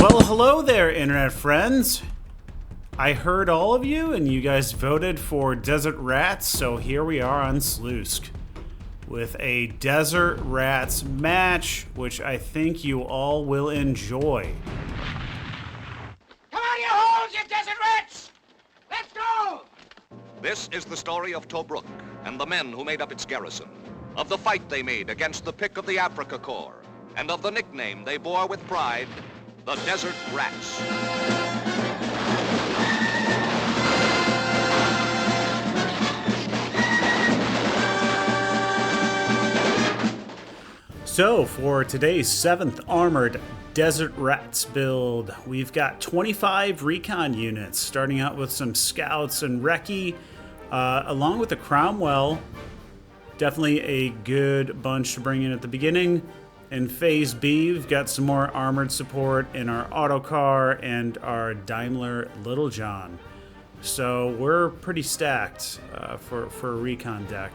Well, hello there, internet friends. I heard all of you, and you guys voted for Desert Rats, so here we are on Slutsk with a Desert Rats match, which I think you all will enjoy. Come on, you holes, you desert rats! Let's go! This is the story of Tobruk and the men who made up its garrison, of the fight they made against the pick of the Africa Corps, and of the nickname they bore with pride, the Desert Rats. So, for today's 7th Armored Desert Rats build, we've got 25 recon units, starting out with some scouts and recce, along with the Cromwell. Definitely a good bunch to bring in at the beginning. In Phase B, we've got some more armored support in our autocar and our Daimler Littlejohn. So we're pretty stacked for a recon deck.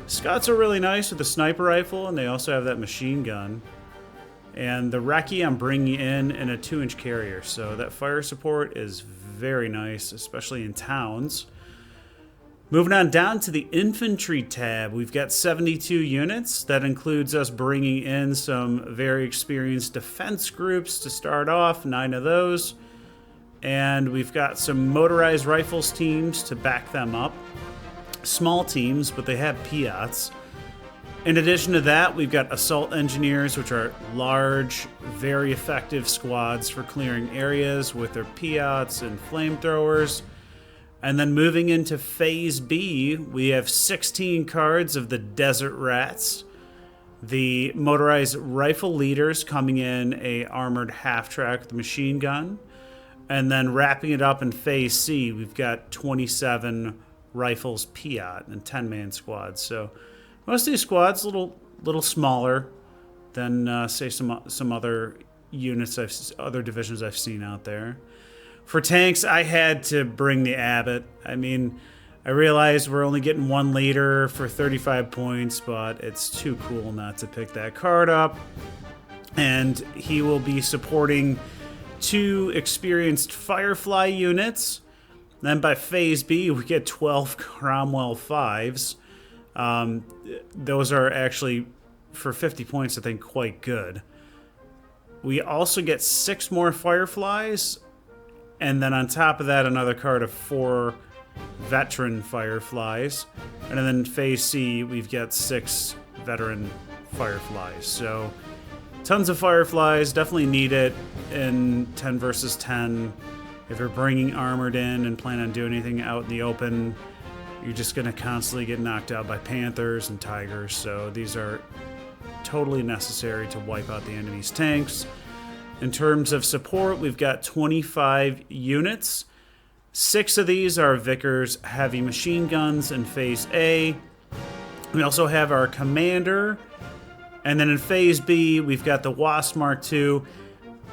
Scouts are really nice with the sniper rifle, and they also have that machine gun. And the recce I'm bringing in a 2-inch carrier, so that fire support is very nice, especially in towns. Moving on down to the infantry tab, we've got 72 units. That includes us bringing in some very experienced defense groups to start off, 9 of those. And we've got some motorized rifles teams to back them up. Small teams, but they have Piats. In addition to that, we've got assault engineers, which are large, very effective squads for clearing areas with their Piats and flamethrowers. And then moving into Phase B, we have 16 cards of the Desert Rats. The motorized rifle leaders coming in a armored half-track with a machine gun. And then wrapping it up in Phase C, we've got 27 rifles Piat and 10-man squads. So most of these squads a little smaller than say some other units other divisions I've seen out there. For tanks, I had to bring the Abbott. I mean, I realize we're only getting 1 leader for 35 points, but it's too cool not to pick that card up. And he will be supporting 2 experienced Firefly units. Then by Phase B, we get 12 Cromwell 5s. Those are actually, for 50 points, I think, quite good. We also get 6 more Fireflies. And then on top of that, another card of 4 veteran Fireflies. And then in Phase C, we've got 6 veteran Fireflies. So tons of Fireflies, definitely need it in 10 versus 10. If you're bringing armored in and plan on doing anything out in the open, you're just going to constantly get knocked out by Panthers and Tigers. So these are totally necessary to wipe out the enemy's tanks. In terms of support, we've got 25 units. 6 of these are Vickers heavy machine guns in Phase A. We also have our commander. And then in Phase B, we've got the Wasp Mark II.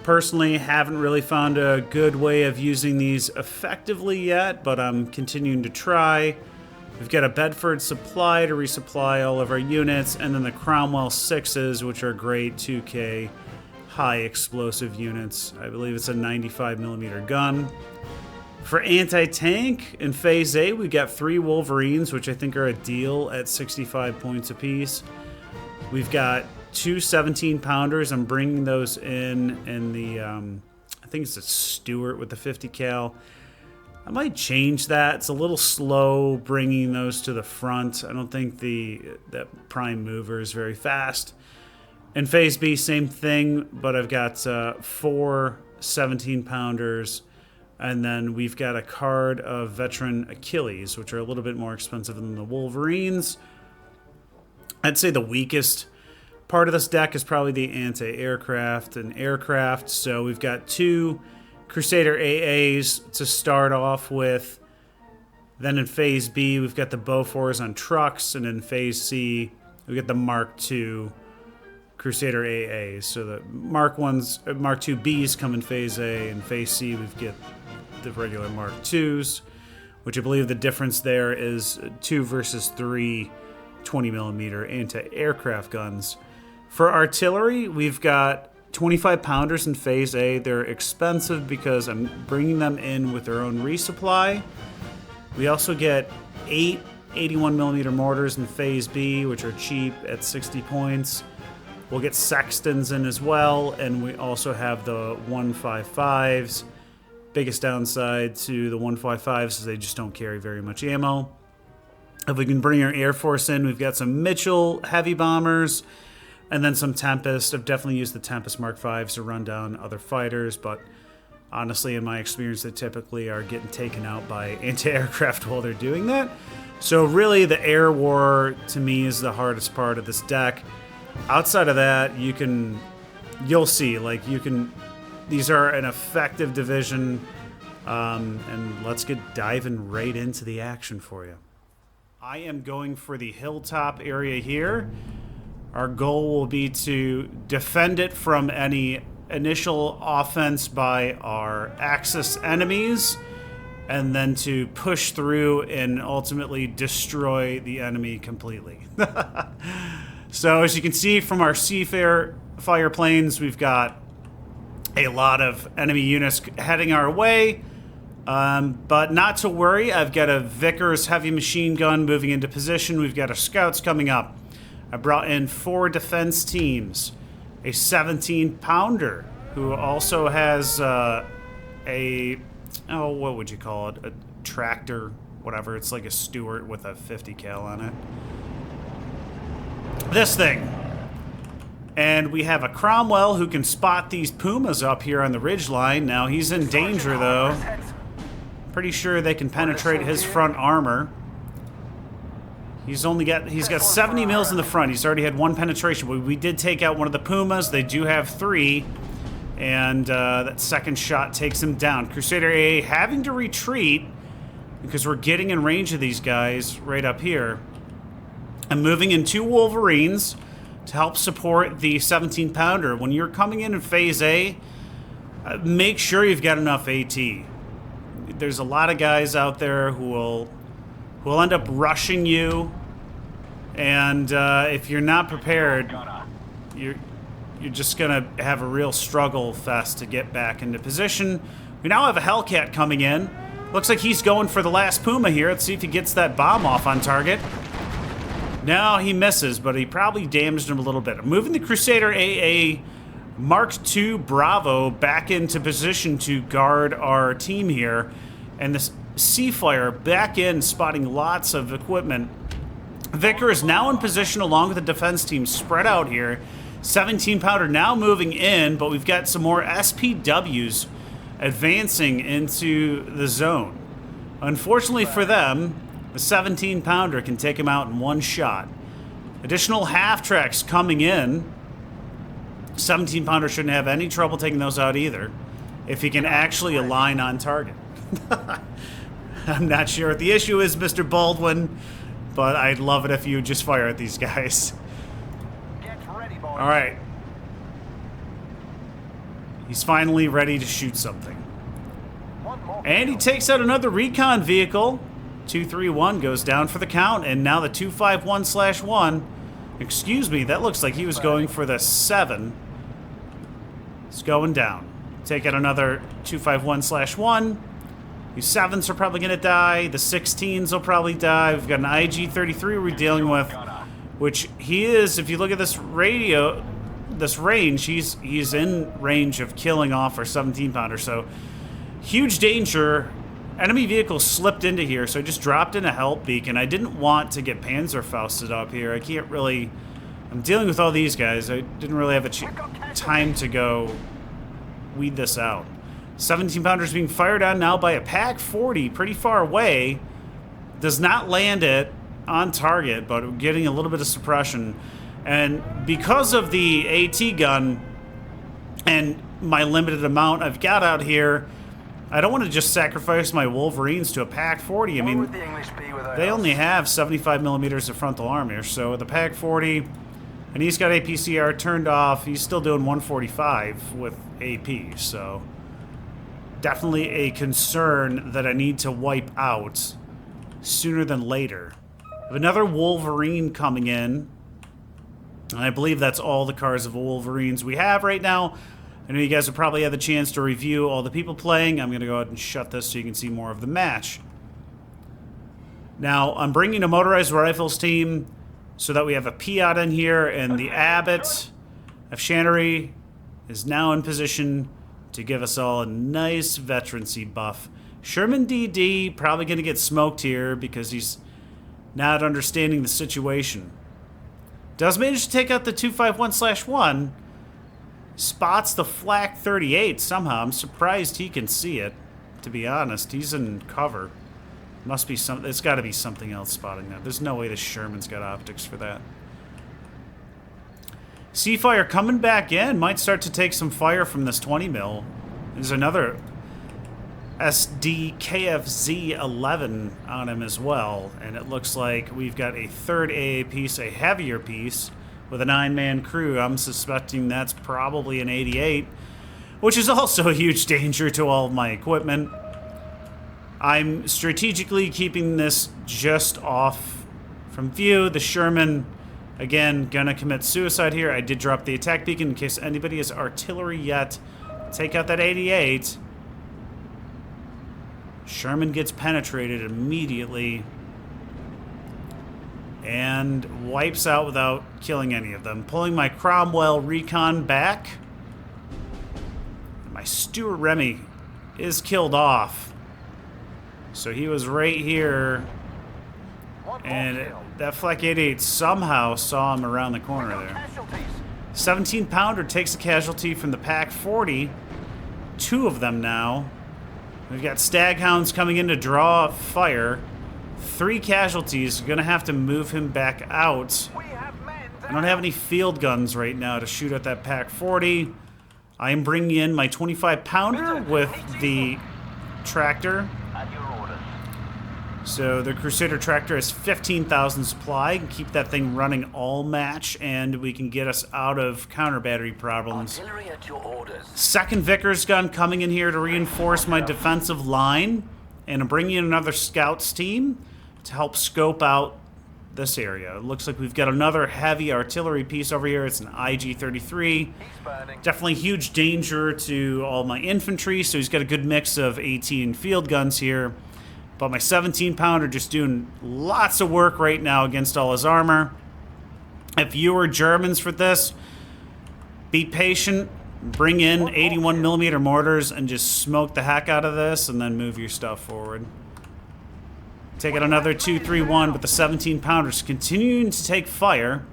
Personally, haven't really found a good way of using these effectively yet, but I'm continuing to try. We've got a Bedford supply to resupply all of our units, and then the Cromwell 6s, which are great 2K high explosive units. I believe it's a 95mm gun. For anti-tank, in Phase A, we got 3 Wolverines, which I think are a deal at 65 points apiece. We've got 2 17-pounders. I'm bringing those in the, I think it's a Stewart with the 50 cal. I might change that. It's a little slow bringing those to the front. I don't think that prime mover is very fast. In Phase B, same thing, but I've got 4 17-pounders, and then we've got a card of veteran Achilles, which are a little bit more expensive than the Wolverines. I'd say the weakest part of this deck is probably the anti-aircraft and aircraft, so we've got 2 Crusader AAs to start off with. Then in Phase B, we've got the Bofors on trucks, and in Phase C, we get the Mark II Crusader AAs. So the Mark II Bs come in Phase A, and Phase C we get the regular Mark IIs, which I believe the difference there is 2 versus 3 20mm anti-aircraft guns. For artillery, we've got 25 pounders in Phase A. They're expensive because I'm bringing them in with their own resupply. We also get 8 81mm mortars in Phase B, which are cheap at 60 points. We'll get Sextons in as well, and we also have the 155s. Biggest downside to the 155s is they just don't carry very much ammo. If we can bring our Air Force in, we've got some Mitchell heavy bombers, and then some Tempest. I've definitely used the Tempest Mark Vs to run down other fighters, but honestly, in my experience, they typically are getting taken out by anti-aircraft while they're doing that. So really, the air war, to me, is the hardest part of this deck. Outside of that, you'll see, like, these are an effective division, and let's get diving right into the action for you. I am going for the hilltop area here. Our goal will be to defend it from any initial offense by our Axis enemies, and then to push through and ultimately destroy the enemy completely. So as you can see from our fire planes, we've got a lot of enemy units heading our way. But not to worry, I've got a Vickers heavy machine gun moving into position. We've got our scouts coming up. I brought in 4 defense teams. A 17-pounder who also has what would you call it? A tractor, whatever. It's like a Stuart with a 50 cal on it. This thing. And we have a Cromwell who can spot these Pumas up here on the ridgeline. Now he's in danger though. Pretty sure they can penetrate his front armor. He's got 70 mils in the front. He's already had 1 penetration. We did take out one of the Pumas. They do have 3. And that second shot takes him down. Crusader AA having to retreat because we're getting in range of these guys right up here. I'm moving in 2 Wolverines to help support the 17-pounder. When you're coming in Phase A, make sure you've got enough AT. There's a lot of guys out there who will end up rushing you, and if you're not prepared, you're just gonna have a real struggle fest to get back into position. We now have a Hellcat coming in. Looks like he's going for the last Puma here. Let's see if he gets that bomb off on target. No, he misses, but he probably damaged him a little bit. I'm moving the Crusader AA Mark II Bravo back into position to guard our team here. And this Seafire back in, spotting lots of equipment. Vicker is now in position along with the defense team spread out here. 17-pounder now moving in, but we've got some more SPWs advancing into the zone. Unfortunately for them, the 17-pounder can take him out in 1 shot. Additional half-tracks coming in. 17-pounder shouldn't have any trouble taking those out either, if he can actually align on target. I'm not sure what the issue is, Mr. Baldwin, but I'd love it if you would just fire at these guys. All right. He's finally ready to shoot something. And he takes out another recon vehicle. 231 goes down for the count, and now the 251/1. Excuse me, that looks like he was going for the 7. It's going down. Take out another 251/1. These 7s are probably going to die. The 16s will probably die. We've got an IG-33 we're dealing with, which he is, if you look at this range, he's in range of killing off our 17-pounder. So, huge danger. Enemy vehicle slipped into here, so I just dropped in a help beacon. I didn't want to get Panzerfausted up here. I can't really... I'm dealing with all these guys. I didn't really have a time to go weed this out. 17-pounders being fired on now by a PaK-40 pretty far away. Does not land it on target, but getting a little bit of suppression. And because of the AT gun and my limited amount I've got out here, I don't want to just sacrifice my Wolverines to a PaK-40. I mean, they only have 75 millimeters of frontal armor, so the PaK-40, and he's got APCR turned off. He's still doing 145 with AP, so definitely a concern that I need to wipe out sooner than later. I have another Wolverine coming in. And I believe that's all the Cars of Wolverines we have right now. I know you guys have probably had the chance to review all the people playing. I'm going to go ahead and shut this so you can see more of the match. Now, I'm bringing a motorized rifles team so that we have a Piat in here, and the Abbot of Shannery is now in position to give us all a nice veterancy buff. Sherman DD probably going to get smoked here because he's not understanding the situation. Does manage to take out the 251/1. Spots the Flak 38 somehow. I'm surprised he can see it, to be honest. He's in cover. Must be some. It's got to be something else spotting that. There's no way this Sherman's got optics for that. Seafire coming back in. Might start to take some fire from this 20 mil. There's another SDKFZ-11 on him as well. And it looks like we've got a third AA piece, a heavier piece, with a 9-man crew. I'm suspecting that's probably an 88, which is also a huge danger to all of my equipment. I'm strategically keeping this just off from view. The Sherman, again, gonna commit suicide here. I did drop the attack beacon in case anybody has artillery yet. Take out that 88. Sherman gets penetrated immediately and wipes out without killing any of them. Pulling my Cromwell recon back. My Stuart Remy is killed off. So he was right here, and that Flak 88 somehow saw him around the corner there. 17-pounder takes a casualty from the Pack 40. 2 of them now. We've got Staghounds coming in to draw fire. 3 casualties. Gonna have to move him back out. I don't have any field guns right now to shoot at that Pack 40. I am bringing in my 25-pounder with the tractor. So the Crusader tractor has 15,000 supply. Keep that thing running all match, and we can get us out of counter battery problems. Artillery at your orders. Second Vickers gun coming in here to reinforce my defensive line, and I'm bringing in another scouts team to help scope out this area. It looks like we've got another heavy artillery piece over here. It's an IG-33. Definitely huge danger to all my infantry, so he's got a good mix of AT and field guns here. But my 17-pounder just doing lots of work right now against all his armor. If you were Germans for this, be patient. Bring in 81mm mortars and just smoke the heck out of this and then move your stuff forward. Take out another 231, but the 17-pounders continuing to take fire.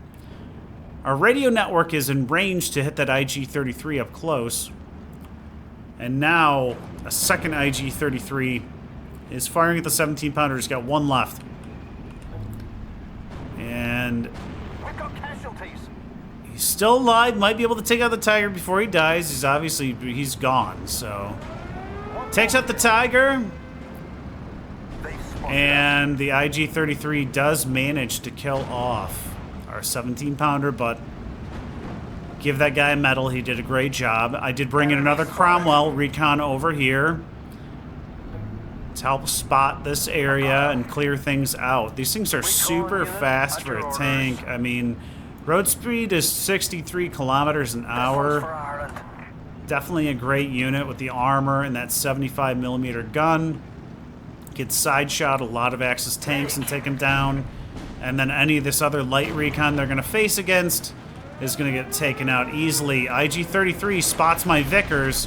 Our radio network is in range to hit that IG-33 up close. And now a second IG-33 is firing at the 17-pounder. He's got 1 left. And We've got casualties. he's still alive. Might be able to take out the Tiger before he dies. He's gone, so. Takes out the Tiger. And the IG-33 does manage to kill off our 17-pounder, but give that guy a medal. He did a great job. I did bring in another Cromwell recon over here to help spot this area and clear things out. These things are super fast for a tank. I mean, road speed is 63 kilometers an hour. Definitely a great unit with the armor and that 75mm gun. Get side shot a lot of Axis tanks and take them down. And then any of this other light recon they're going to face against is going to get taken out easily. IG-33 spots my Vickers,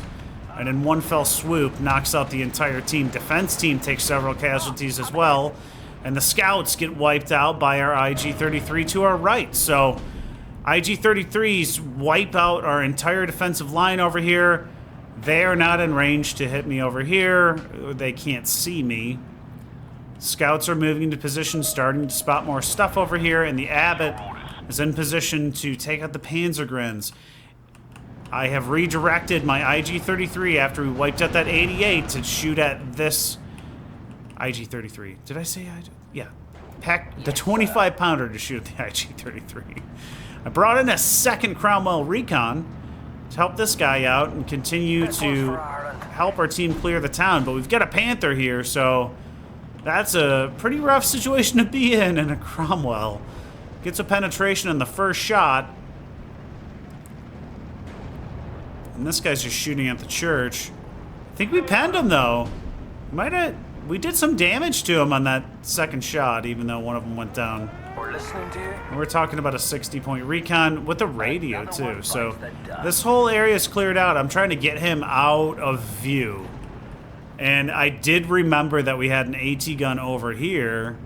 and in one fell swoop knocks out the entire team. Defense team takes several casualties as well, and the scouts get wiped out by our IG-33 to our right. So IG-33s wipe out our entire defensive line over here. They are not in range to hit me over here. They can't see me. Scouts are moving into position, starting to spot more stuff over here, and the Abbot is in position to take out the Panzergrens. I have redirected my IG-33 after we wiped out that 88 to shoot at this IG-33. Did I say IG? Yeah. Pack the 25-pounder to shoot at the IG-33. I brought in a second Cromwell recon to help this guy out and continue to help our team clear the town. But we've got a Panther here, so that's a pretty rough situation to be in a Cromwell. Gets a penetration in the first shot, And this guy's just shooting at the church. I think we penned him, though. We did some damage to him on that second shot, even though one of them went down. We're listening to you. And we're talking about a 60-point recon with the radio, too. So this whole area is cleared out. I'm trying to get him out of view. And I did remember that we had an AT gun over here.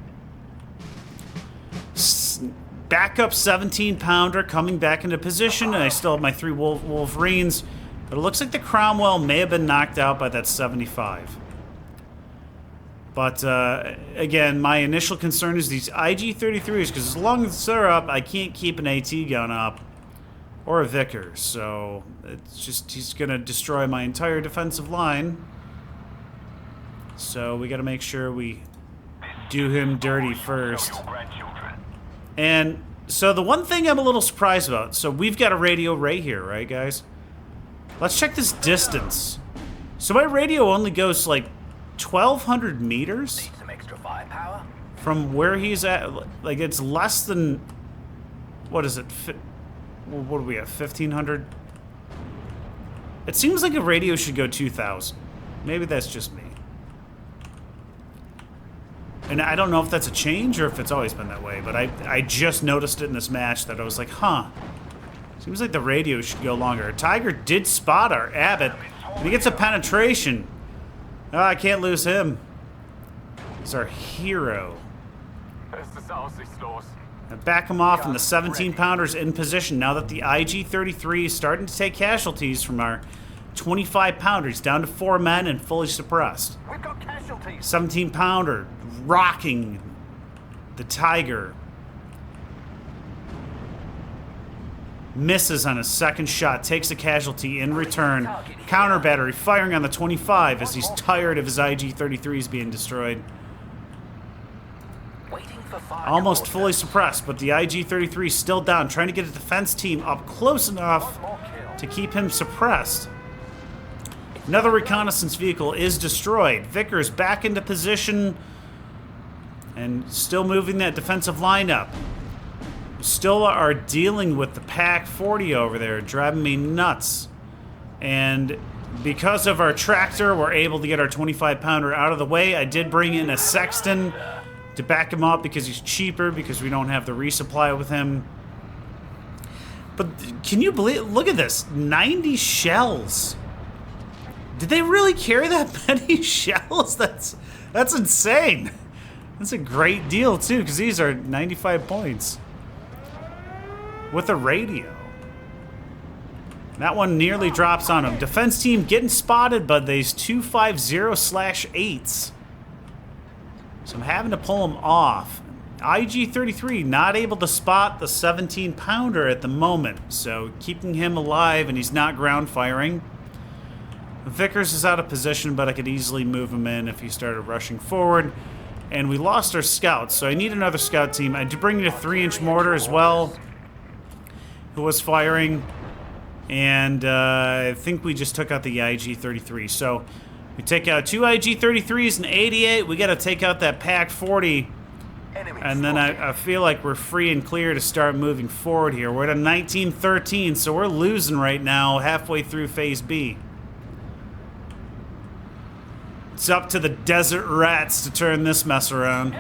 Backup 17-pounder coming back into position, and I still have my 3 Wolverines. But it looks like the Cromwell may have been knocked out by that 75. But, again, my initial concern is these IG-33s, because as long as they're up, I can't keep an AT gun up. Or a Vickers, so it's just, he's going to destroy my entire defensive line. So we got to make sure we do him dirty first. And so the one thing I'm a little surprised about, so we've got a radio right here, right, guys? Let's check this distance. So my radio only goes like 1,200 meters Need some extra firepower. from where he's at. Like, it's less than, what is it? What do we have, 1,500? It seems like a radio should go 2,000. Maybe that's just me. And I don't know if that's a change or if it's always been that way, but I just noticed it in this match that I was like, huh. Seems like the radio should go longer. Tiger did spot our Abbott, and he gets a penetration. Oh, I can't lose him. He's our hero. Now back him off, and the 17-pounder's in position now that the IG-33 is starting to take casualties from our 25-pounder. He's down to 4 men and fully suppressed. We've got casualties. 17-pounder rocking the Tiger. Misses on his second shot, takes a casualty in return. Counter battery firing on the 25 as he's tired of his IG-33s being destroyed. Waiting for fire. Almost fully suppressed, but the IG-33 is still down, trying to get a defense team up close enough to keep him suppressed. Another reconnaissance vehicle is destroyed. Vickers back into position and still moving that defensive line up. Still are dealing with the Pack 40 over there, driving me nuts. And because of our tractor, we're able to get our 25-pounder out of the way. I did bring in a Sexton to back him up because he's cheaper, because we don't have the resupply with him. But can you believe, look at this, 90 shells. Did they really carry that many shells? That's insane. That's a great deal, too, because these are 95 points. With a radio. That one nearly drops on him. Defense team getting spotted by these 250/8s. So I'm having to pull them off. IG-33 not able to spot the 17-pounder at the moment. So keeping him alive, and he's not ground firing. Vickers is out of position, but I could easily move him in if he started rushing forward. And we lost our scouts, so I need another scout team. I did bring in a 3-inch mortar as well, who was firing. And I think we just took out the IG-33. So we take out 2 IG-33s and 88. We got to take out that Pack 40. And then I feel like we're free and clear to start moving forward here. We're at a 1913, so we're losing right now halfway through Phase B. It's up to the Desert Rats to turn this mess around.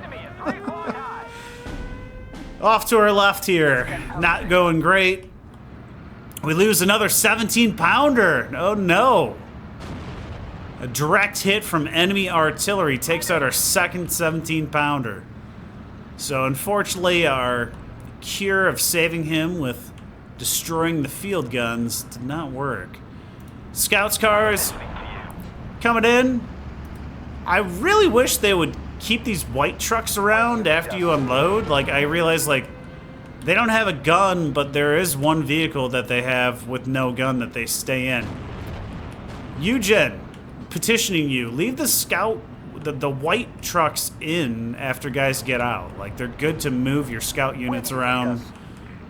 Off to our left here. Not going great. We lose another 17-pounder. Oh no. A direct hit from enemy artillery takes out our second 17-pounder. So unfortunately, our cure of saving him with destroying the field guns did not work. Scouts cars coming in. I really wish they would keep these white trucks around after you unload. Like, I realize, like, they don't have a gun, but there is one vehicle that they have with no gun that they stay in. Eugen, petitioning you, leave the scout, the white trucks in after guys get out. Like, they're good to move your scout units around.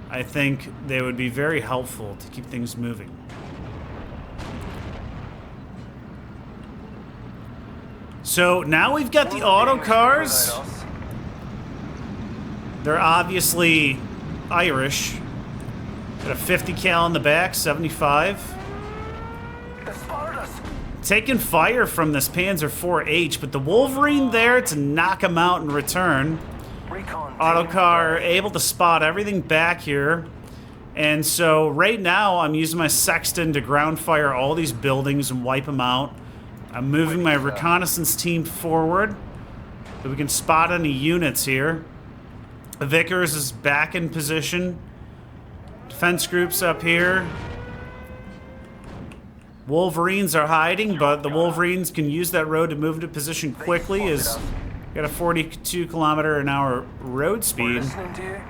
I think they would be very helpful to keep things moving. So now we've got the auto cars. They're obviously Irish. Got a 50 cal in the back, 75. taking fire from this Panzer IV-H, but the Wolverine there to knock him out in return. Recon Autocar able to spot everything back here. And so right now I'm using my Sexton to ground fire all these buildings and wipe them out. I'm moving my reconnaissance team forward so we can spot any units here. Vickers is back in position. Defense groups up here. Wolverines are hiding, but the Wolverines can use that road to move into position quickly as got a 42-kilometer-an-hour road We're speed. listening to you.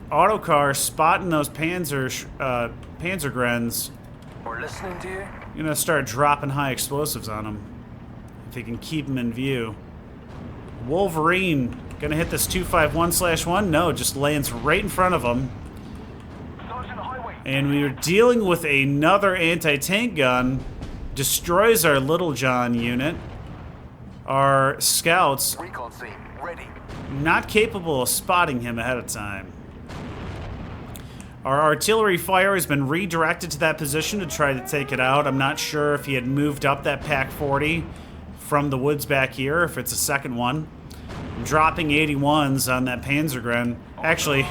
Autocar spotting those Panzergrens. We're listening to you. Gonna start dropping high explosives on them if he can keep them in view. Wolverine gonna hit this 251/1. No, just lands right in front of him. Sergeant Highway. And we are dealing with another anti-tank gun. Destroys our Little John unit. Our scouts Recon team ready. not capable of spotting him ahead of time. Our artillery fire has been redirected to that position to try to take it out. I'm not sure if he had moved up that Pac 40 from the woods back here, if it's a second one. I'm dropping 81s on that Panzergren. Actually,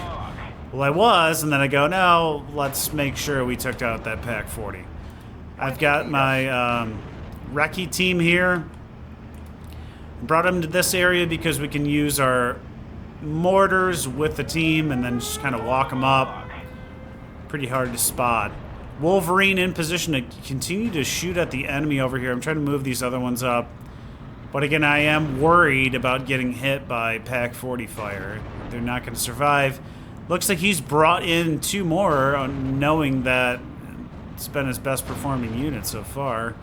well, I was, and then I go, no, let's make sure we took out that Pac 40. I've got my recce team here. Brought him to this area because we can use our mortars with the team and then just kind of walk them up. Pretty hard to spot. Wolverine in position to continue to shoot at the enemy over here. I'm trying to move these other ones up. But again, I am worried about getting hit by Pac 40 fire. They're not going to survive. Looks like he's brought in 2 more, knowing that it's been his best performing unit so far.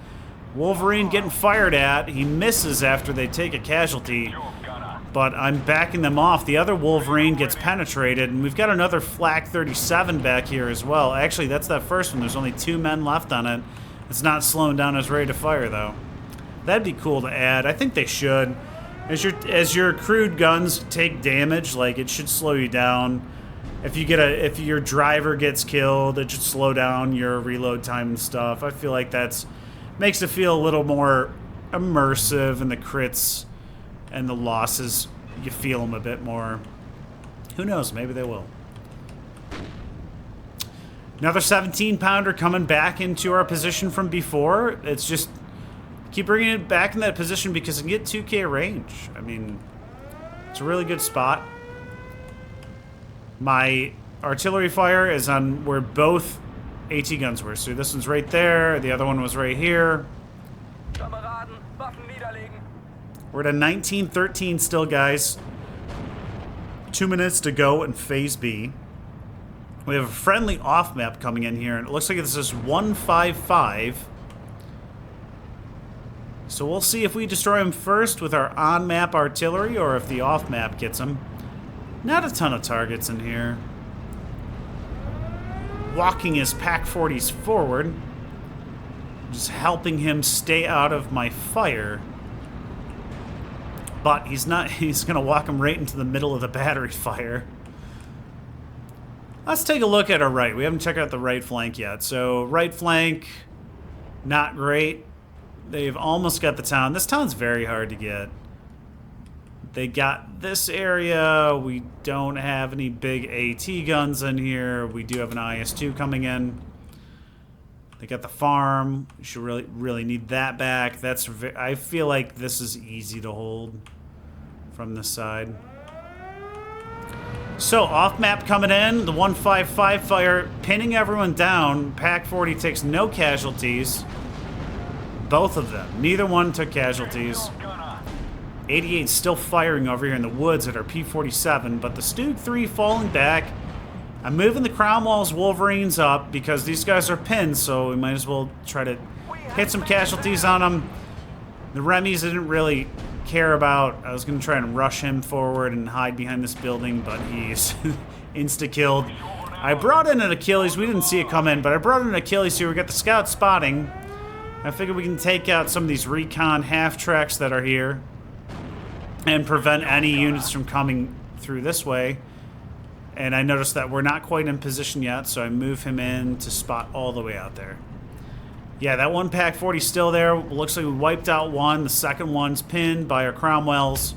Wolverine getting fired at. He misses after they take a casualty. But I'm backing them off. The other Wolverine gets penetrated, and we've got another Flak 37 back here as well. Actually, that's that first one. There's only 2 men left on it. It's not slowing down as ready to fire, though. That'd be cool to add. I think they should. As your crude guns take damage, like, it should slow you down. If your driver gets killed, it should slow down your reload time and stuff. I feel like that's makes it feel a little more immersive, and the crits and the losses, you feel them a bit more. Who knows? Maybe they will. Another 17-pounder coming back into our position from before. It's just keep bringing it back in that position because it can get 2K range. I mean, it's a really good spot. My artillery fire is on where both AT guns were. So this one's right there. The other one was right here. Kameraden, Waffen niederlegen. We're at a 19-13 still, guys. 2 minutes to go in Phase B. We have a friendly off-map coming in here, and it looks like this is 155. So we'll see if we destroy him first with our on-map artillery, or if the off-map gets him. Not a ton of targets in here. Walking his Pac 40s forward. Just helping him stay out of my fire. But he's not, he's going to walk him right into the middle of the battery fire. Let's take a look at our right. We haven't checked out the right flank yet. So right flank, not great. They've almost got the town. This town's very hard to get. They got this area. We don't have any big AT guns in here. We do have an IS-2 coming in. They got the farm. We should really need that back. I feel like this is easy to hold from this side. So off map coming in. The 155 fire pinning everyone down. Pac 40 takes no casualties. Both of them. Neither one took casualties. 88 still firing over here in the woods at our P-47, but the Stug 3 falling back. I'm moving the Cromwell's Wolverines up because these guys are pinned, so we might as well try to hit some casualties on them. The Remis I didn't really care about. I was going to try and rush him forward and hide behind this building, but he's insta-killed. I brought in an Achilles. We didn't see it come in, but I brought in an Achilles here. We got the scout spotting. I figured we can take out some of these recon half-tracks that are here and prevent any units from coming through this way. And I noticed that we're not quite in position yet, so I move him in to spot all the way out there. Yeah, that one Pack 40 still there. Looks like we wiped out one. The second one's pinned by our Cromwells.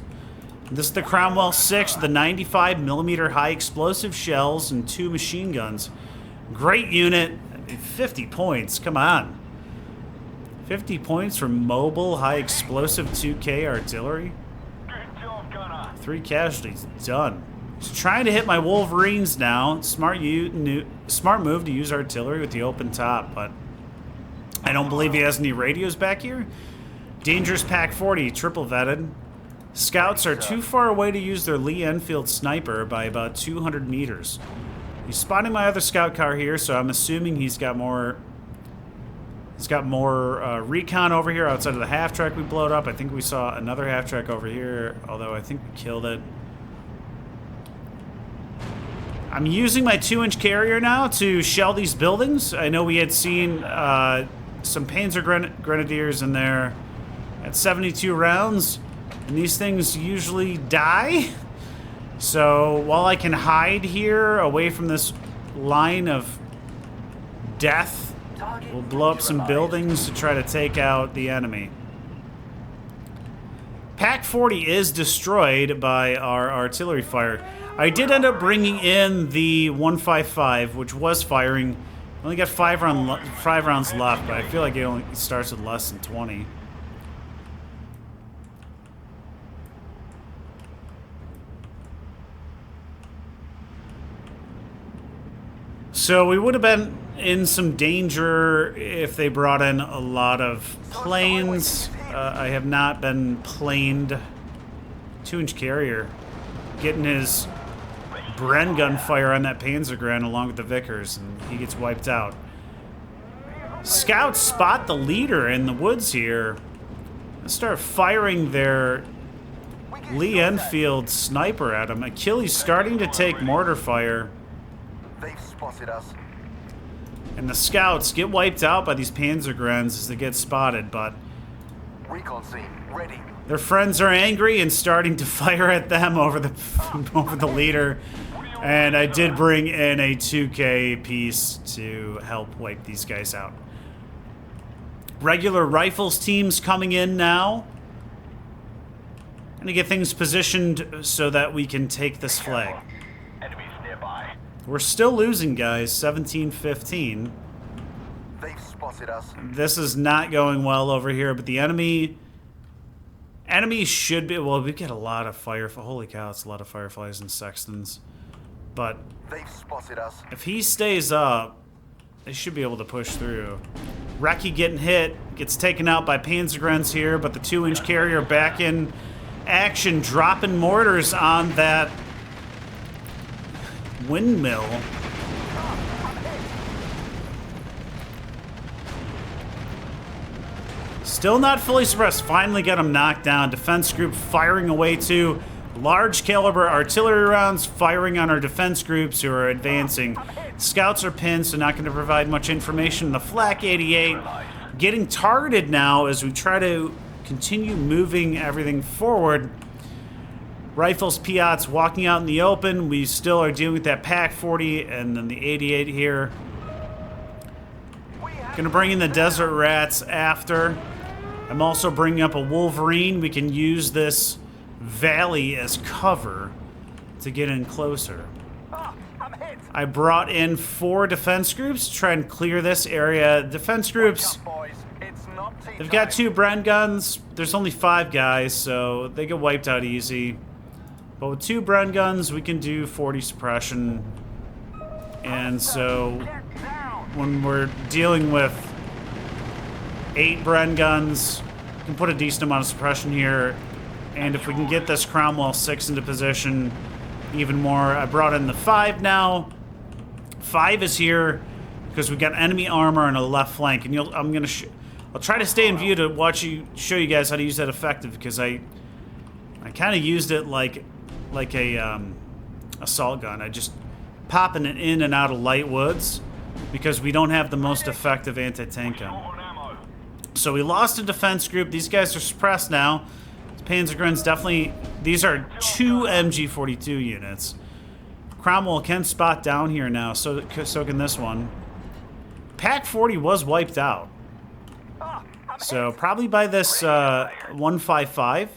This is the Cromwell 6 with the 95mm high explosive shells and 2 machine guns. Great unit. 50 points. Come on. 50 points for mobile high explosive 2K artillery. Good job, Gunner. 3 casualties. Done. Just trying to hit my Wolverines now. Smart move to use artillery with the open top, but I don't believe he has any radios back here. Dangerous Pack 40, triple vetted. Scouts are too far away to use their Lee Enfield sniper by about 200 meters. He's spotting my other scout car here, so I'm assuming he's got more. He's got more recon over here outside of the half track we blowed up. I think we saw another half track over here, although I think we killed it. I'm using my 2-inch carrier now to shell these buildings. I know we had seen some Panzer Grenadiers in there at 72 rounds, and these things usually die. So while I can hide here away from this line of death, we'll blow up some buildings to try to take out the enemy. Pack 40 is destroyed by our artillery fire. I did end up bringing in the 155, which was firing. I only got 5 rounds left, but I feel like it only starts with less than 20. So we would have been in some danger if they brought in a lot of planes. I have not been planed. 2-inch carrier getting his Bren gunfire on that Panzergren along with the Vickers, and he gets wiped out. Scouts spot the leader in the woods here and start firing their Lee Enfield sniper at him. Achilles starting to take mortar fire. They've spotted us. And the scouts get wiped out by these Panzergrens as they get spotted, but Recon scene ready. their friends are angry and starting to fire at them over the leader. And I did bring in a 2K piece to help wipe these guys out. Regular rifles teams coming in now. Gonna get things positioned so that we can take this flag. Enemies nearby. We're still losing, guys. 17-15. They've spotted us. This is not going well over here, but the enemy should be. Well, we get a lot of holy cow, it's a lot of fireflies and sextons. But They've spotted us. if he stays up, they should be able to push through. Recce getting hit, gets taken out by Panzergrens here, but the 2-inch carrier back in action, dropping mortars on that windmill. Still not fully suppressed. Finally got him knocked down. Defense group firing away too. Large caliber artillery rounds firing on our defense groups who are advancing. Scouts are pinned, so not going to provide much information. The Flak 88 getting targeted now as we try to continue moving everything forward. Rifles, Piats walking out in the open. We still are dealing with that Pack 40 and then the 88 here. Gonna bring in the Desert Rats after. I'm also bringing up a Wolverine. We can use this valley as cover to get in closer. I brought in 4 defense groups to try and clear this area. Defense groups, they've got 2 Bren guns. There's only 5 guys, so they get wiped out easy. But with 2 Bren guns, we can do 40 suppression. And so when we're dealing with 8 Bren guns, we can put a decent amount of suppression here. And if we can get this Cromwell 6 into position even more, I brought in the 5 now. 5 is here because we got enemy armor on the left flank, and I'll try to stay in view to show you guys how to use that effective, because I kind of used it like a assault gun. I just popping it in and out of light woods because we don't have the most effective anti-tank gun. So we lost a defense group. These guys are suppressed now. Panzergrens definitely. These are 2 MG42 units. Cromwell can spot down here now, so can this one. Pack 40 was wiped out. So probably by this 155.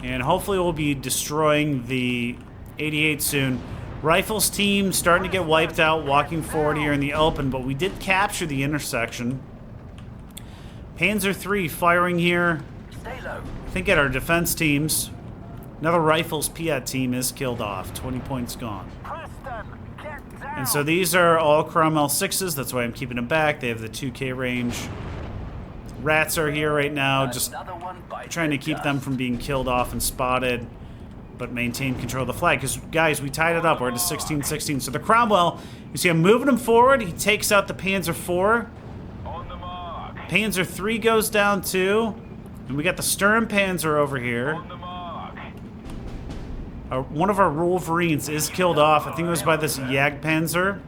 And hopefully we'll be destroying the 88 soon. Rifles team starting to get wiped out, walking forward here in the open, but we did capture the intersection. Panzer III firing here. Stay low. I think at our defense teams. Another Rifles Piat team is killed off. 20 points gone. Preston, get down. And so these are all Cromwell 6s. That's why I'm keeping them back. They have the 2K range. Rats are here right now, just Another one bites trying to the keep dust. them from being killed off and spotted, but maintain control of the flag. Because, guys, we tied it up. We're at a 16-16. So the Cromwell, you see I'm moving him forward. He takes out the Panzer IV. On the mark. Panzer III goes down, too. And we got the Sturmpanzer over here. On the mark. One of our Wolverines is killed off. I think it was by this Jagdpanzer.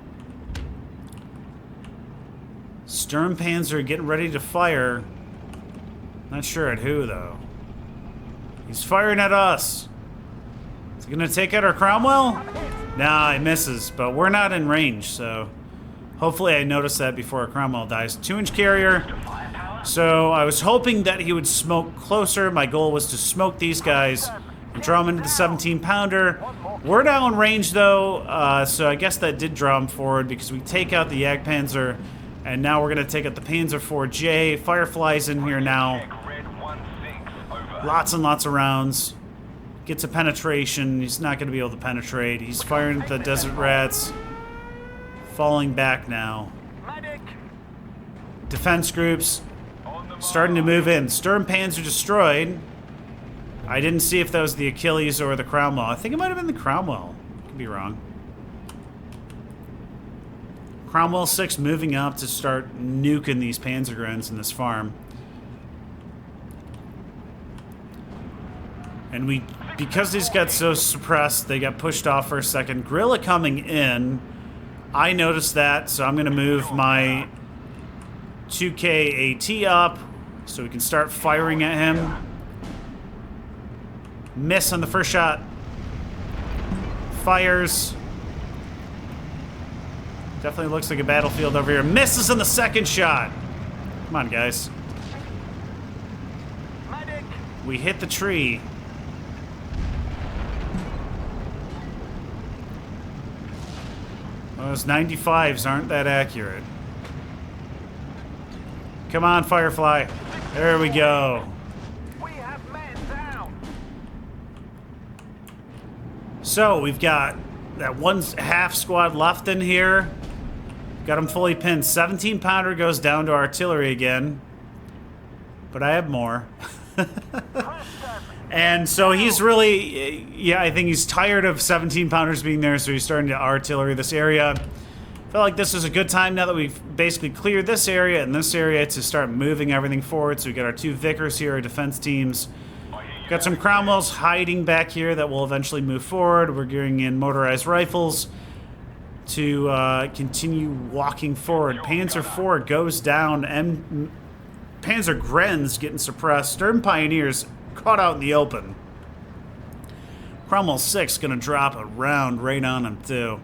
Sturmpanzer getting ready to fire. Not sure at who, though. He's firing at us. Is he going to take out our Cromwell? Nah, he misses, but we're not in range, so hopefully I notice that before our Cromwell dies. 2-inch carrier. So I was hoping that he would smoke closer. My goal was to smoke these guys and draw them into the 17-pounder. We're now in range, though, so I guess that did draw him forward because we take out the Jagdpanzer. And now we're going to take out the Panzer IVJ. Firefly's in here now. Lots and lots of rounds. Gets a penetration. He's not going to be able to penetrate. He's firing at the Desert Rats. Falling back now. Defense groups starting to move in. Sturmpanzer destroyed. I didn't see if that was the Achilles or the Cromwell. I think it might have been the Cromwell. Could be wrong. Cromwell 6 moving up to start nuking these Panzergrens in this farm. And because these got so suppressed, they got pushed off for a second. Guerrilla coming in. I noticed that, so I'm going to move my 2K AT up so we can start firing at him. Miss on the first shot. Fires. Definitely looks like a battlefield over here. Misses on the second shot. Come on, guys. We hit the tree. Well, those 95s aren't that accurate. Come on, Firefly. There we go. We have men down. So we've got that one half squad left in here. Got him fully pinned. 17-pounder goes down to artillery again. But I have more. And so he's really, yeah, I think he's tired of 17-pounders being there, so he's starting to artillery this area. Felt like this was a good time now that we've basically cleared this area and this area to start moving everything forward. So we got our 2 Vickers here, our defense teams. Got some Cromwells hiding back here that will eventually move forward. We're gearing in motorized rifles to continue walking forward. Panzer IV goes down, and Panzer Gren's getting suppressed. Stern Pioneers caught out in the open. Cromwell 6 gonna drop a round right on him too,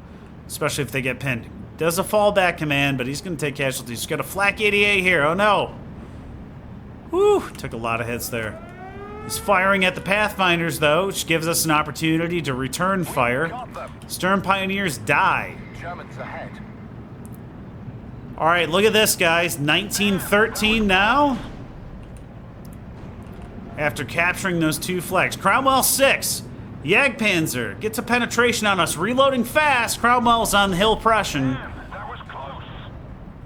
especially if they get pinned. Does a fallback command, but he's gonna take casualties. He's got a flak 88 here. Oh no! Whew, took a lot of hits there. He's firing at the Pathfinders though, which gives us an opportunity to return fire. Stern Pioneers die. Germans ahead. All right, look at this, guys. 1913 now. After capturing those 2 flags. Cromwell 6. Jagdpanzer gets a penetration on us. Reloading fast. Cromwell's on the hill Prussian. That was close.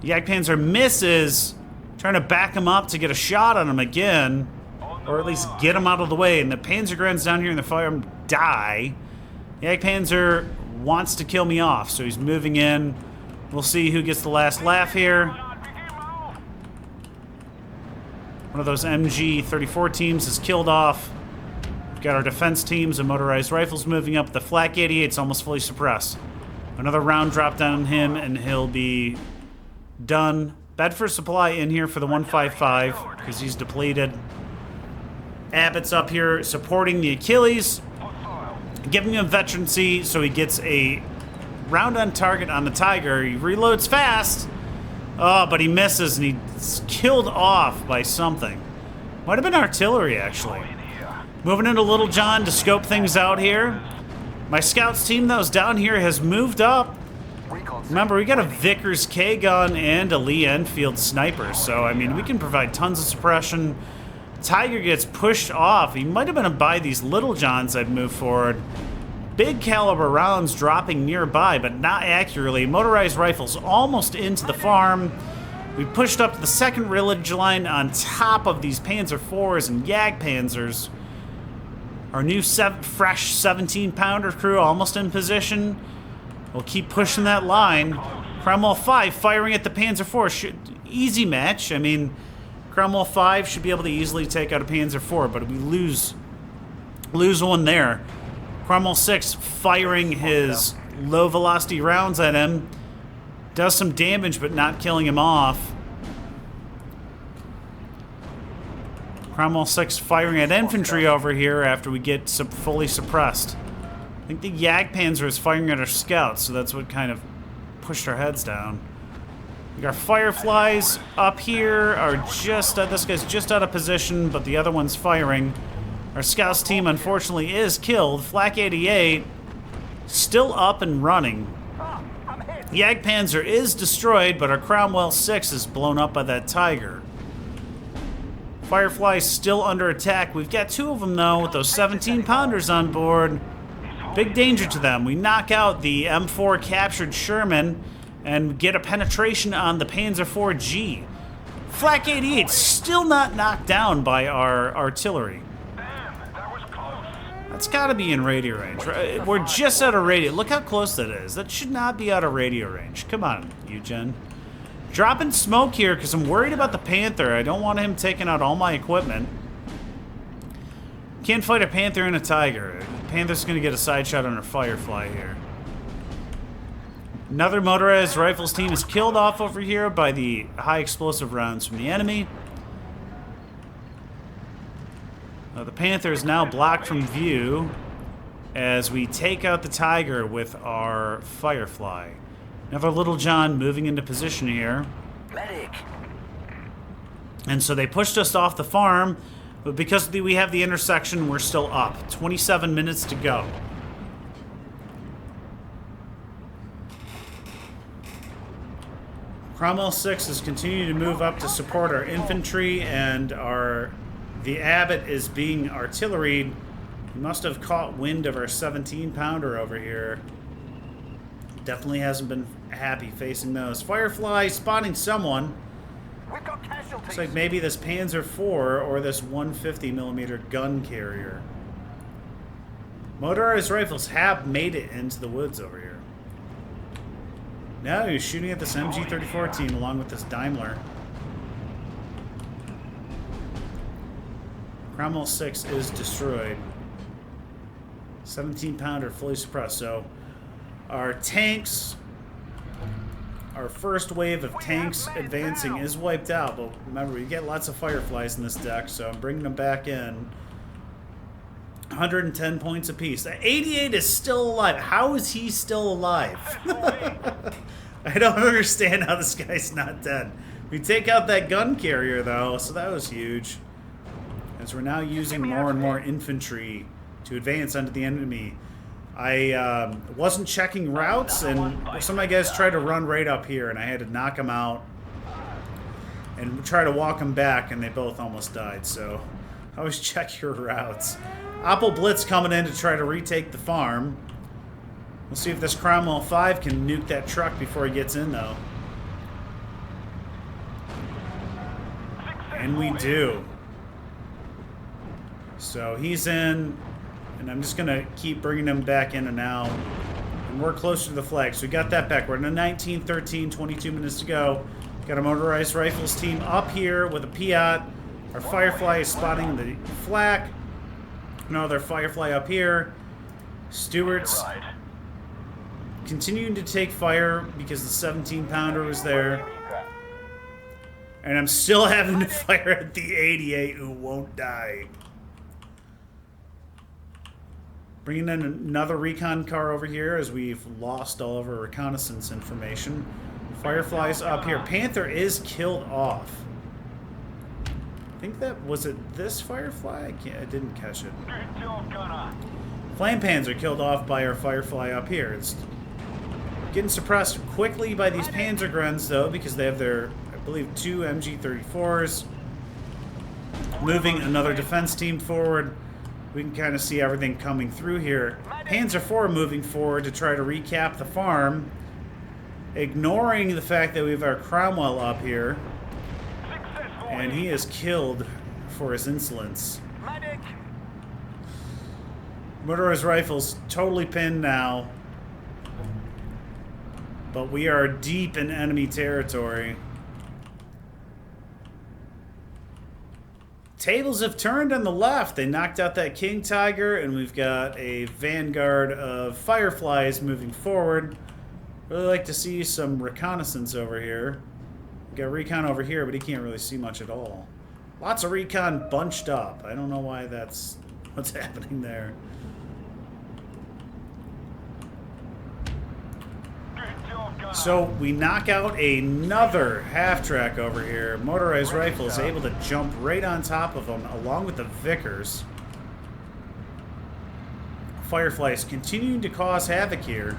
Jagdpanzer misses. Trying to back him up to get a shot on him again. Or at least get him out of the way. And the Panzergrens down here in the fire die. Jagdpanzer wants to kill me off, so he's moving in. We'll see who gets the last laugh here. One of those MG 34 teams is killed off. We've got our defense teams and motorized rifles moving up. The flak 88's almost fully suppressed. Another round drop down on him, and he'll be done. Bedford supply in here for the 155 because he's depleted. Abbott's up here supporting the Achilles, giving him veterancy so he gets a round on target on the Tiger. He reloads fast. Oh, but he misses and he's killed off by something. Might have been artillery, actually. Moving into Little John to scope things out here. My scouts team that was down here has moved up. Remember, we got a Vickers K-gun and a Lee Enfield sniper, so, I mean, we can provide tons of suppression. Tiger gets pushed off. He might have been by these Little Johns I'd move forward. Big caliber rounds dropping nearby, but not accurately. Motorized rifles almost into the farm. We pushed up to the second ridge line on top of these Panzer IVs and Jagdpanzers. Our new fresh 17-pounder crew almost in position. We'll keep pushing that line. Cromwell 5 firing at the Panzer IV. Easy match. I mean, Cromwell 5 should be able to easily take out a Panzer IV, but we lose one there. Cromwell 6 firing his low-velocity rounds at him. Does some damage, but not killing him off. Cromwell 6 firing at infantry over here after we get fully suppressed. I think the Jagdpanzer is firing at our scouts, so that's what kind of pushed our heads down. We got our Fireflies up here are just, this guy's just out of position, but the other one's firing. Our scouts team, unfortunately, is killed. Flak 88 still up and running. Jagdpanzer is destroyed, but our Cromwell 6 is blown up by that Tiger. Firefly still under attack. We've got two of them, though, with those 17-pounders on board. Big danger to them. We knock out the M4 captured Sherman and get a penetration on the Panzer IV-G. Flak 88 still not knocked down by our artillery. That's got to be in radio range, right? We're just out of radio. Look how close that is. That should not be out of radio range. Come on, Eugen. Dropping smoke here because I'm worried about the Panther. I don't want him taking out all my equipment. Can't fight a Panther and a Tiger. Panther's going to get a side shot on a Firefly here. Another motorized rifles team is killed off over here by the high explosive rounds from the enemy. The Panther is now blocked from view as we take out the Tiger with our Firefly. Another Little John moving into position here. Medic. And so they pushed us off the farm, but because we have the intersection, we're still up. 27 minutes to go. Cromwell 6 is continuing to move up to support our infantry, and the Abbott is being artilleried. He must have caught wind of our 17-pounder over here. Definitely hasn't been happy facing those. Firefly spotting someone. We've got casualties. Looks like maybe this Panzer IV or this 150mm gun carrier. Motorized rifles have made it into the woods over here. Now he's shooting at this MG-34 team along with this Daimler. Cromwell 6 is destroyed. 17-pounder fully suppressed. So our tanks, our first wave of tanks advancing is wiped out. But remember, we get lots of Fireflies in this deck, so I'm bringing them back in. 110 points apiece. The 88 is still alive. How is he still alive? I don't understand how this guy's not dead. We take out that gun carrier, though, so that was huge. As we're now using more and more infantry to advance onto the enemy. I wasn't checking routes, and some of my guys tried to run right up here, and I had to knock them out and try to walk them back, and they both almost died. So always check your routes. Opel Blitz coming in to try to retake the farm. We'll see if this Cromwell 5 can nuke that truck before he gets in, though. And we do. So he's in, and I'm just going to keep bringing him back in and out. And we're closer to the flag, so we got that back. We're in a 19, 13, 22 minutes to go. Got a motorized rifles team up here with a Piat. Our Firefly is spotting the flak. Another Firefly up here. Stewart's continuing to take fire because the 17-pounder was there. And I'm still having to fire at the 88 who won't die. Bringing in another recon car over here as we've lost all of our reconnaissance information. Firefly's up here. Panther is killed off. I think that was it. This Firefly? I didn't catch it. Good job, Gunner. Flame Panzer killed off by our Firefly up here. It's getting suppressed quickly by these Panzergrunds though, because they have their, I believe, 2 MG34s. Moving another defense team forward. We can kind of see everything coming through here. Panzer IV moving forward to try to recap the farm, ignoring the fact that we have our Cromwell up here, and he is killed for his insolence. Medic. Motorized rifles totally pinned now, but we are deep in enemy territory. Tables have turned on the left. They knocked out that King Tiger, and we've got a vanguard of Fireflies moving forward. Really like to see some reconnaissance over here. We got recon over here, but he can't really see much at all. Lots of recon bunched up. I don't know why that's what's happening there. So we knock out another half-track over here. Motorized rifles able to jump right on top of them, along with the Vickers. Fireflies continuing to cause havoc here.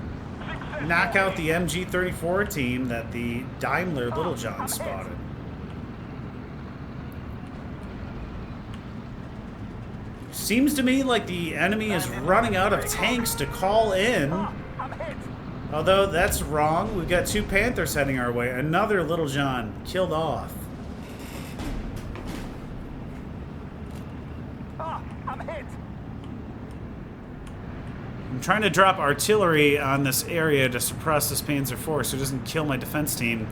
Knock out the MG34 team that the Daimler Littlejohn spotted. Seems to me like the enemy is running out of tanks to call in. Although that's wrong. We've got 2 Panthers heading our way. Another Littlejohn killed off. I'm hit. I'm trying to drop artillery on this area to suppress this Panzer IV so it doesn't kill my defense team.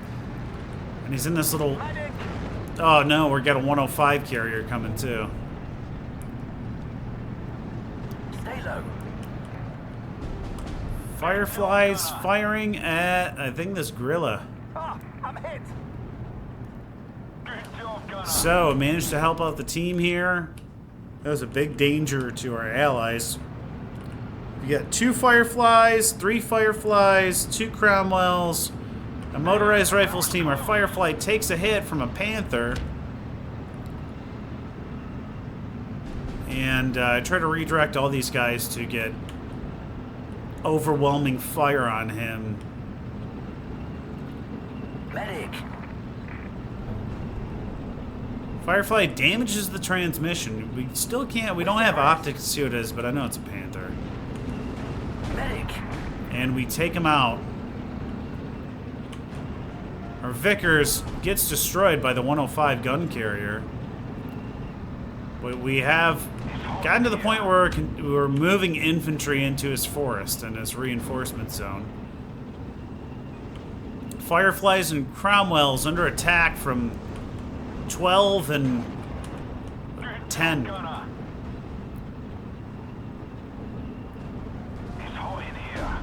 And he's in this little... Medic. Oh no, we've got a 105 carrier coming too. Stay low. Fireflies firing at, I think, this Grilla. I'm hit. Good job, Gunner. So, managed to help out the team here. That was a big danger to our allies. We got 2 Fireflies, 3 Fireflies, 2 Cromwells, a motorized rifles team. Our Firefly takes a hit from a Panther. And I try to redirect all these guys to get overwhelming fire on him. Medic. Firefly damages the transmission. We still can't, we don't have optics to see what it is, but I know it's a Panther. Medic. And we take him out. Our Vickers gets destroyed by the 105 gun carrier. But we have gotten to the point where we're moving infantry into his forest and his reinforcement zone. Fireflies and Cromwells under attack from 12 and 10. Gunner. It's hot in here.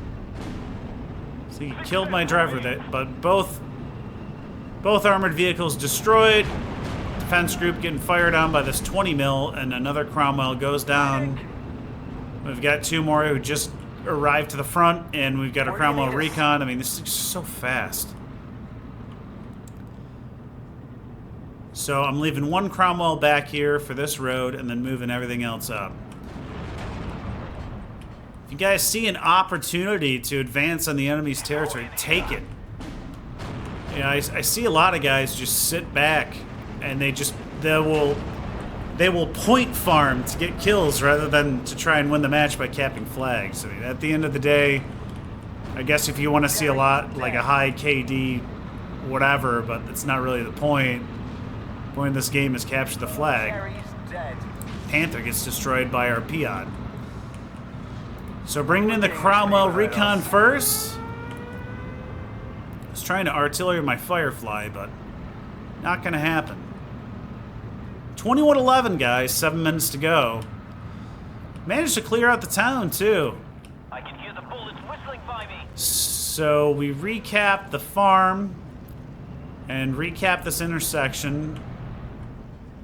So he killed my driver, but both armored vehicles destroyed. Defense group getting fired on by this 20 mil, and another Cromwell goes down. We've got 2 more who just arrived to the front, and we've got a Cromwell recon. I mean, this is just so fast. So I'm leaving 1 Cromwell back here for this road, and then moving everything else up. If you guys see an opportunity to advance on the enemy's territory, take it. You know, I see a lot of guys just sit back, and they will point farm to get kills rather than to try and win the match by capping flags. I mean, at the end of the day, I guess if you want to see a lot, like a high KD, whatever, but it's not really the point. The point of this game is capture the flag. Harry's dead. Panther gets destroyed by our Piat. So bringing in the Cromwell recon first. I was trying to artillery my Firefly, but not going to happen. 21-11, guys. 7 minutes to go. Managed to clear out the town, too. I can hear the bullets whistling by me. So we recap the farm and recap this intersection.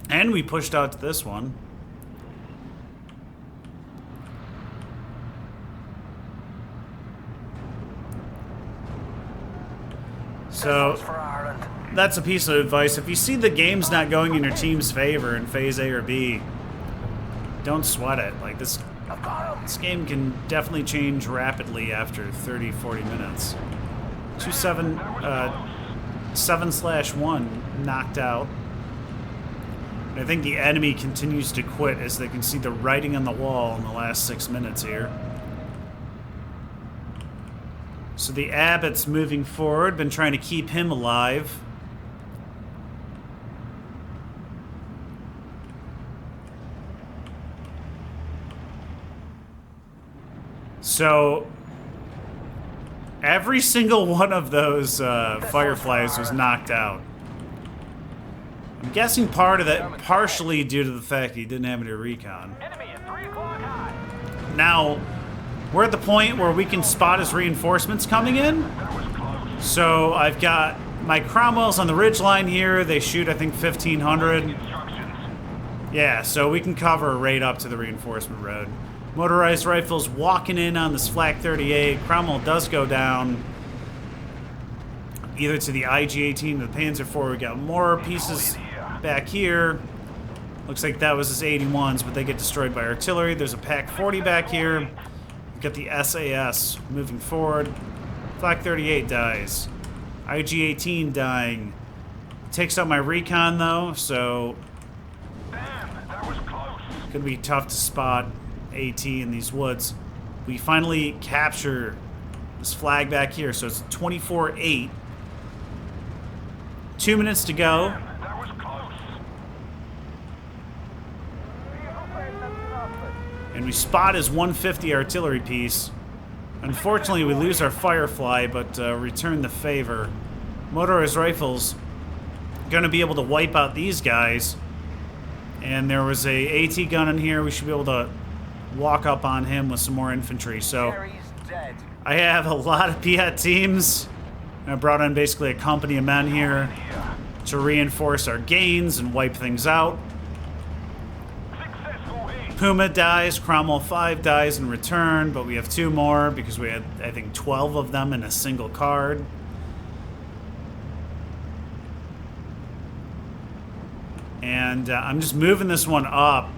And we pushed out to this one. So For Ireland. that's a piece of advice. If you see the game's not going in your team's favor in phase A or B, don't sweat it. Like this game can definitely change rapidly after 30, 40 minutes. 7/1 knocked out. I think the enemy continues to quit as they can see the writing on the wall in the last 6 minutes here. So the Abbott's moving forward, been trying to keep him alive. So every single one of those fireflies was knocked out. I'm guessing part of that partially due to the fact he didn't have any recon. Enemy at 3 o'clock high. Now, we're at the point where we can spot his reinforcements coming in. So I've got my Cromwells on the ridge line here. They shoot, I think, 1,500. Instructions. Yeah, so we can cover right up to the reinforcement road. Motorized rifles walking in on this Flak 38. Cromwell does go down. Either to the IG-18 or the Panzer IV. We got more pieces back here. Looks like that was his 81s, but they get destroyed by artillery. There's a Pak 40 back here. We've got the SAS moving forward. Flak 38 dies. IG-18 dying. Takes out my recon though, so Damn, that was close. it's gonna be tough to spot AT in these woods. We finally capture this flag back here, so it's 24-8. 2 minutes to go. That was close. And we spot his 150 artillery piece. Unfortunately, we lose our Firefly, but return the favor. Motorized rifles gonna be able to wipe out these guys. And there was a AT gun in here. We should be able to walk up on him with some more infantry. So Jerry's dead. I have a lot of Piat teams. I brought in basically a company of men here to reinforce our gains and wipe things out. Successful hit. Puma dies, Cromwell 5 dies in return, but we have 2 more because we had, I think, 12 of them in a single card. And I'm just moving this one up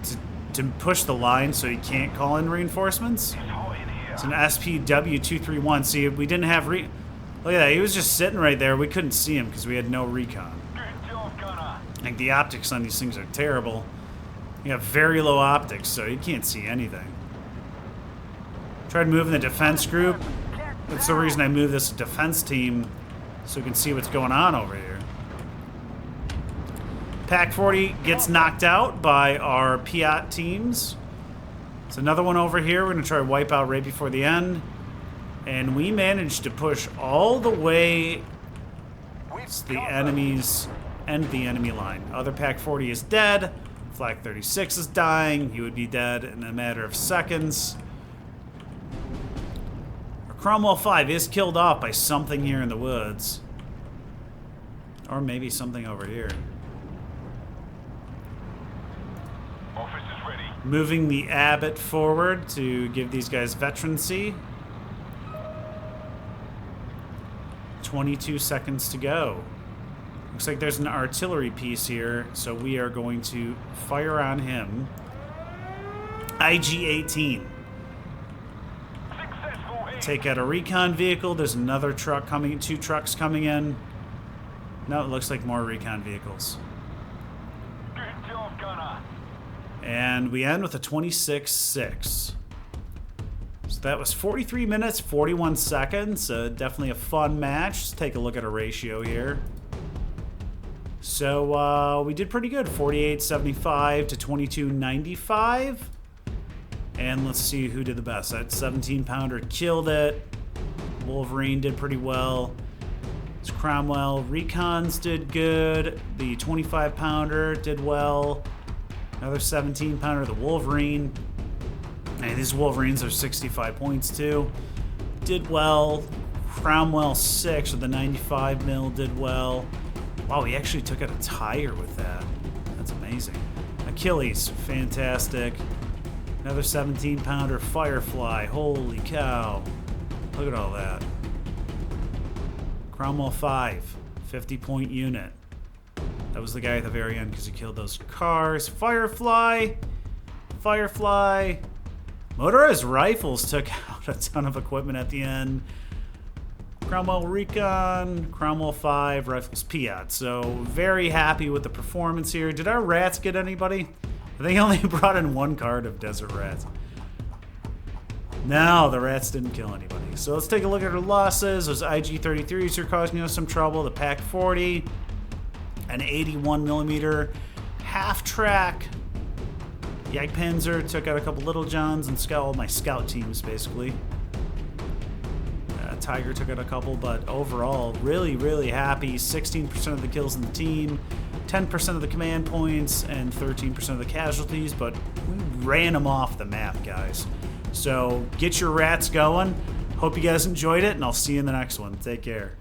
to push the line so he can't call in reinforcements. It's hot in here. It's an SPW-231. See, we didn't have look at that, he was just sitting right there. We couldn't see him because we had no recon. Good job, Gunner. Like, the optics on these things are terrible. You have very low optics, so you can't see anything. Tried moving the defense group. That's the reason I moved this defense team, so we can see what's going on over here. Pak 40 gets knocked out by our Piat teams. There's another one over here. We're going to try to wipe out right before the end. And we managed to push all the way to the enemy's end of the enemy line. Other Pak 40 is dead. Flak 36 is dying. He would be dead in a matter of seconds. Our Cromwell 5 is killed off by something here in the woods. Or maybe something over here. Officers ready. Moving the Abbott forward to give these guys veterancy. 22 seconds to go. Looks like there's an artillery piece here, so we are going to fire on him. IG-18. Successful hit. Take out a recon vehicle. There's another truck coming, 2 trucks coming in. No, it looks like more recon vehicles. Good job, Gunner. And we end with a 26-6. So that was 43 minutes, 41 seconds. Definitely a fun match. Let's take a look at a ratio here. So we did pretty good, 48.75 to 22.95. And let's see who did the best. That 17-pounder killed it. Wolverine did pretty well. It's Cromwell. Recons did good. The 25-pounder did well. Another 17-pounder, the Wolverine. And these Wolverines are 65 points too. Did well. Cromwell 6 with the 95 mil did well. Wow, he actually took out a tire with that. That's amazing. Achilles, fantastic. Another 17-pounder Firefly. Holy cow. Look at all that. Cromwell 5, 50-point unit. That was the guy at the very end because he killed those cars. Firefly. Motorized rifles took out a ton of equipment at the end. Cromwell Recon, Cromwell 5, Rifles Piat. So very happy with the performance here. Did our rats get anybody? I think I only brought in one card of Desert Rats. No, the rats didn't kill anybody. So let's take a look at our losses. Those IG-33s are causing us some trouble. The PaK-40, an 81mm half-track Jagdpanzer took out a couple Little Johns and scoured my scout teams, basically. Tiger took out a couple, but overall, really, really happy. 16% of the kills in the team, 10% of the command points, and 13% of the casualties, but we ran them off the map, guys. So get your rats going. Hope you guys enjoyed it, and I'll see you in the next one. Take care.